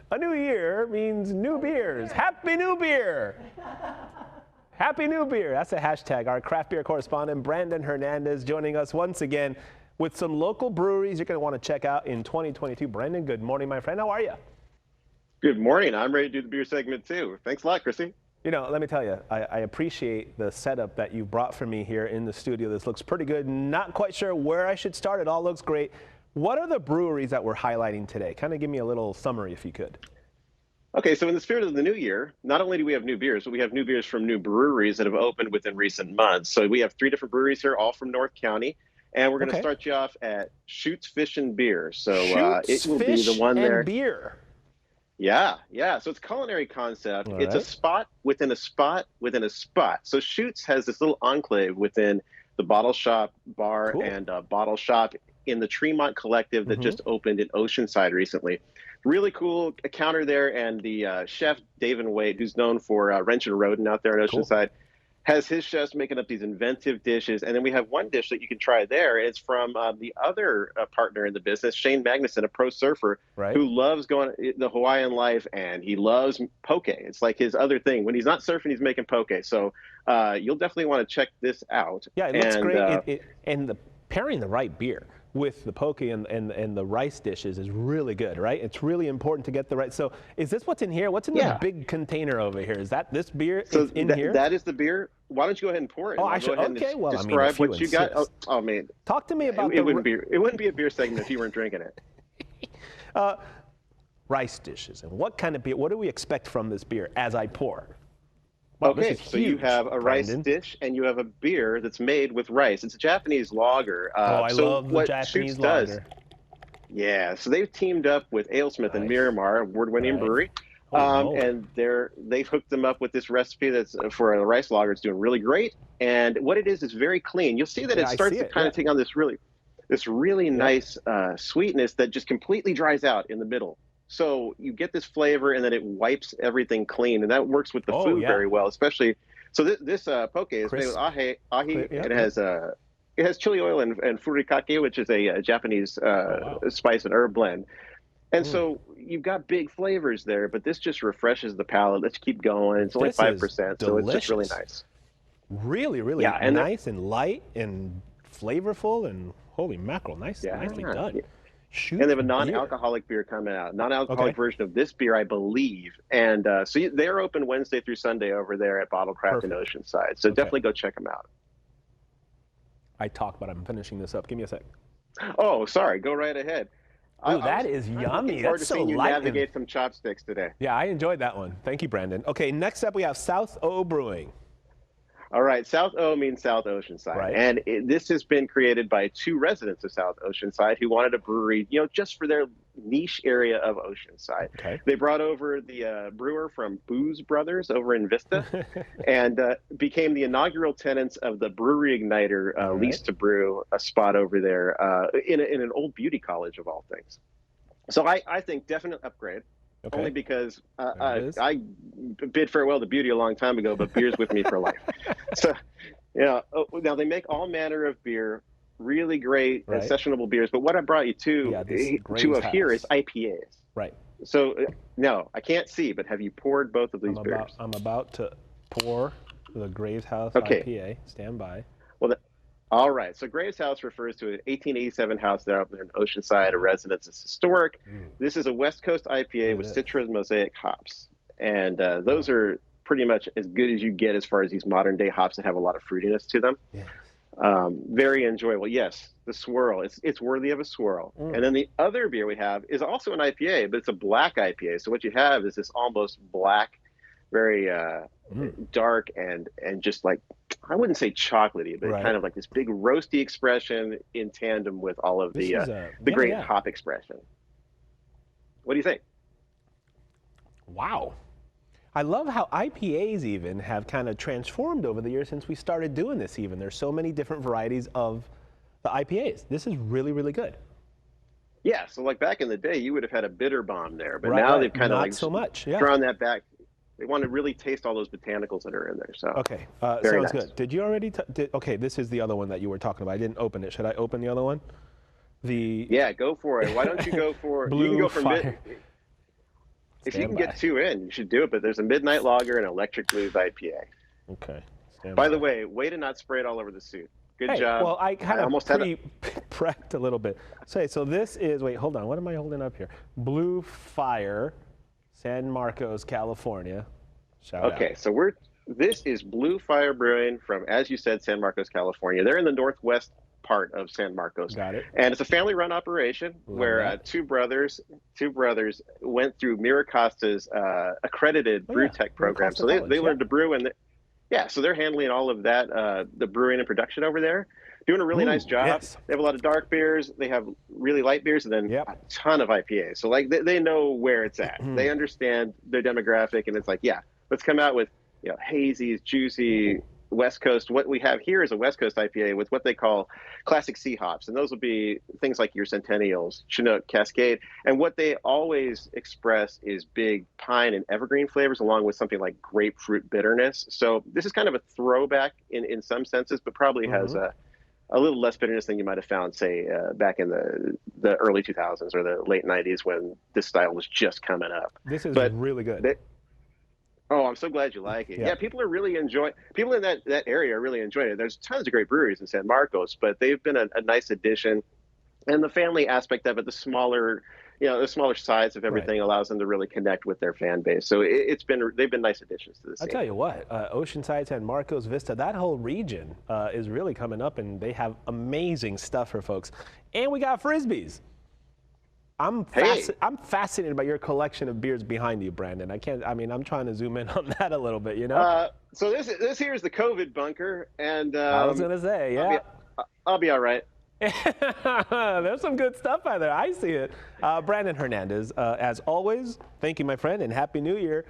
A new year means new beers. Happy New Beer! Happy New Beer. That's a hashtag. Our craft beer correspondent, Brandon Hernandez, joining us once again with some local breweries you're going to want to check out in 2022. Brandon, good morning, my friend. How are you? Good morning. I'm ready to do the beer segment too. Thanks a lot, Chrissy. You know, let me tell you, I appreciate the setup that you brought for me here in the studio. This looks pretty good. Not quite sure where I should start. It all looks great. What are the breweries that we're highlighting today? Kind of give me a little summary if you could. Okay, so in the spirit of the new year, not only do we have new beers, but we have new beers from new breweries that have opened within recent months. So we have 3 different breweries here, all from North County. And we're going to start you off at Shotfish Beer. So it will be the one there. Beer. Yeah. So it's a culinary concept. It's a spot within a spot within a spot. So Shoots has this little enclave within the Bottle Shop Bar and Bottle Shop in the Tremont Collective that just opened in Oceanside recently. Really cool counter there, and the chef, Dave and Wade, who's known for Wrench and Rodin out there in Oceanside, has his chefs making up these inventive dishes. And then we have one dish that you can try there. It's from the other partner in the business, Shane Magnuson, a pro surfer who loves going the Hawaiian life, and he loves poke. It's like his other thing. When he's not surfing, he's making poke. So you'll definitely want to check this out. Yeah, it looks great. And pairing the right beer with the poke and the rice dishes is really good, right? It's really important to get the right. So is this what's in here? What's in the big container over here? Is that this beer in here? That is the beer. Why don't you go ahead and pour it? Oh, I should. Okay, well, describe what you got. Oh, man. Talk to me about it. Wouldn't be a beer segment if you weren't drinking it. Rice dishes. And what kind of beer? What do we expect from this beer as I pour? Wow, okay, so you have a rice dish and you have a beer that's made with rice. It's a Japanese lager. I love the Japanese lager. Yeah, so they've teamed up with AleSmith and Miramar, award-winning brewery, and they've hooked them up with this recipe that's for a rice lager. It's doing really great, and what it is very clean. You'll see that it starts to kind of take on this really nice sweetness that just completely dries out in the middle. So you get this flavor, and then it wipes everything clean, and that works with the food very well. Especially, so this poke is made with ahi. It has chili oil and furikake, which is a Japanese spice and herb blend. And so you've got big flavors there, but this just refreshes the palate. Let's keep going. It's only 5%, so it's just really nice. Really, really nice and light and flavorful, and holy mackerel, nicely done. And they have a non-alcoholic beer coming out, non-alcoholic version of this beer, I believe. And so they're open Wednesday through Sunday over there at Bottle Craft in Oceanside. So definitely go check them out. I talk, but I'm finishing this up. Give me a sec. Oh, sorry. Go right ahead. Oh, that is yummy. That's so light. You navigate some chopsticks today. Yeah, I enjoyed that one. Thank you, Brandon. Okay, next up we have South O Brewing. All right, South O means South Oceanside, and this has been created by 2 residents of South Oceanside who wanted a brewery, just for their niche area of Oceanside. They brought over the brewer from Booze Brothers over in Vista, and became the inaugural tenants of the Brewery Igniter lease to brew a spot over there in an old beauty college of all things. So I think definite upgrade. Only because I bid farewell to beauty a long time ago, but beer's with me for life. So, now they make all manner of beer, really great and sessionable beers. But what I brought you to here is IPAs. Right. So, no, I can't see, but have you poured both of these beers? I'm about to pour the Graves House IPA. Stand by. Well, all right. So Graves House refers to an 1887 house there up in Oceanside, a residence. It's historic. This is a West Coast IPA with Citra Mosaic hops. And those are pretty much as good as you get as far as these modern day hops that have a lot of fruitiness to them. Very enjoyable. Yes, the swirl. It's worthy of a swirl. And then the other beer we have is also an IPA, but it's a black IPA. So what you have is this almost black, very dark and just like, I wouldn't say chocolatey, but kind of like this big roasty expression in tandem with all of the great hop expression. What do you think? Wow. I love how IPAs even have kind of transformed over the years since we started doing this even. There's so many different varieties of the IPAs. This is really, really good. Yeah, so like back in the day, you would have had a bitter bomb there, but now they've kind of like so much. Drawn that back. They want to really taste all those botanicals that are in there. So sounds good. Did you already? Okay, this is the other one that you were talking about. I didn't open it. Should I open the other one? Yeah, go for it. Why don't you go for Blue you can go for Fire. if you Stand can by. get 2 in, you should do it. But there's a Midnight Lager and Electric Blues IPA. Okay. By the way, way to not spray it all over the suit. Good job. Well, I kind of almost had prepped a little bit. So this is, wait, hold on. What am I holding up here? Blue Fire, San Marcos, California. Shout out. Okay, so this is Blue Fire Brewing from, as you said, San Marcos, California. They're in the northwest part of San Marcos. Got it. And it's a family-run operation where two brothers went through Miracosta's accredited brew tech program. So they learned to brew, and so they're handling all of that, the brewing and production over there. Doing a really nice job. Yes. They have a lot of dark beers. They have really light beers, and then a ton of IPAs. So like they know where it's at. They understand their demographic, and it's like, let's come out with hazy, juicy West Coast. What we have here is a West Coast IPA with what they call classic C hops, and those will be things like your Centennials, Chinook, Cascade. And what they always express is big pine and evergreen flavors, along with something like grapefruit bitterness. So this is kind of a throwback in some senses, but probably has a little less bitterness than you might have found, say, back in the early 2000s or the late 90s when this style was just coming up. This is really good. I'm so glad you like it. Yeah, people are really enjoying. People in that area are really enjoying it. There's tons of great breweries in San Marcos, but they've been a nice addition. And the family aspect of it, the smaller size of everything allows them to really connect with their fan base. So they've been nice additions to the scene. I'll tell you what, Oceanside, San Marcos, Vista, that whole region is really coming up, and they have amazing stuff for folks. And we got Frisbees. I'm fascinated by your collection of beers behind you, Brandon. I'm trying to zoom in on that a little bit, So this here is the COVID bunker, and I was gonna say, I'll be all right. There's some good stuff out there. I see it. Brandon Hernandez, as always, thank you, my friend, and Happy New Year.